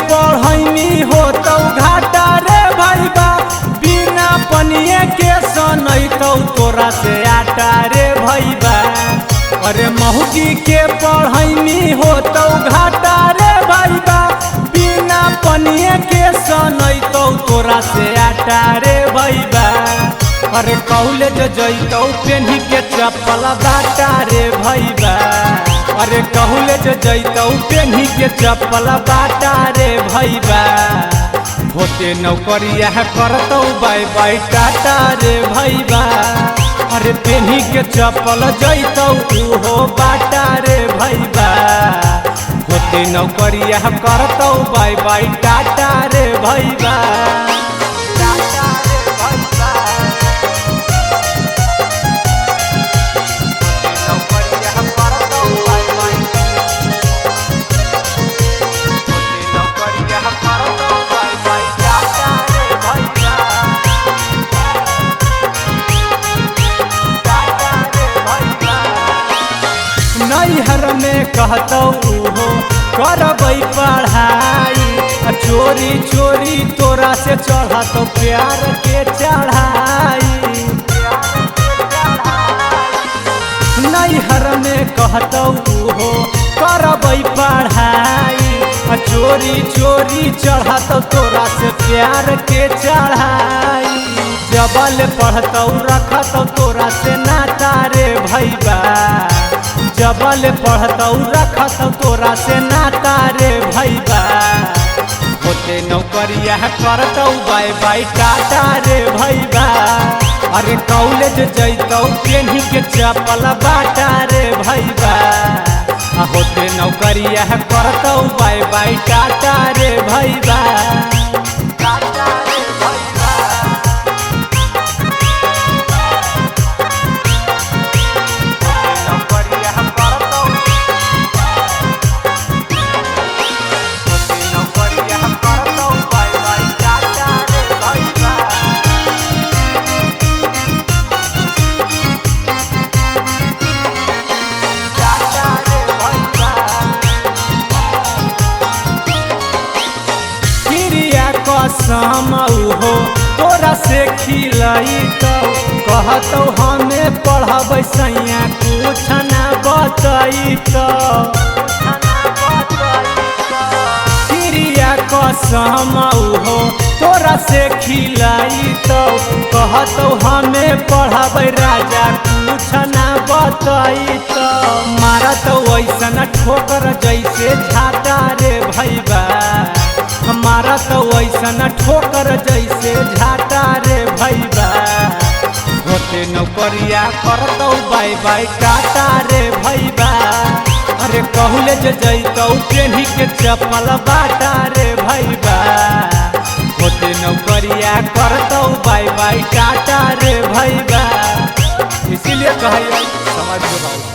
पढ़ैनी हो तो घाटा रे भैबा, बिना पनिए के सनैतौ तोरा से आटा रे भैबा। अरे महुगी के पढ़ैनी हो तो घाटा रे भैबा, बिना पनिए के सनैतौ तोरा से आटा रे भैबा। अरे कॉलेज जैतौ पेन्ही के चप्पल बाटा रे भैबा, अरे कॉलेज जैतौ पेन्ही के चप्पल बाटा रे भैबा। होते नौकरिया करतौ बाय बाय टाटा रे भैबा, अरे पेन्ही के चप्पल जैतौ उहो बाटा रे भैबा। होते नौकरिया करतौ बाय बाय टाटा रे भैबा। नैहर में कहतौ हो करबै पढ़ाई, चोरी चोरी तोरा से चढ़तौ प्यार के चढ़ाई। नैहर में कहतौ हो करबै पढ़ाई, चोरी चोरी चढ़तौ तोरा से प्यार के चढ़ाई। जबल पढ़तौ रखतौ तोरा से नाता रे भैबा, जबल पढ़तौ रखतौ तोरा से नाता रे भैबा। होते नौकरिया करतौ बाय बाय टाटा रे भैबा, अरे कॉलेज जैतौ पेन्ही के चप्पल बाटा रे भैबा। होते नौकरिया करतौ बाय बाय टाटा रे भैबा। समऊ हो तोरा से खिलैतौ, कहतौ हमें पढ़बै सैया कुछ ना बतैतौ। क्रिया कसमऊ हो तोरा से खिलैतौ, कहतौ हमें पढ़बै राजा कुछ ना बतैतौ। मारतौ ऐसन ठोकर जैसे झाटा रे भैबा, हमारा तो ऐसन ठोकर जैसे झाटा रे भैबा। होते नौकरिया करतौ बाय बाय टाटा रे भैबा, अरे कॉलेज जैतौ पेन्ही के चप्पल बाटा रे भैबा। होते नौकरिया करतौ बाय बाय टाटा रे भैबा। इसीलिए कहिए समझ लो भाई।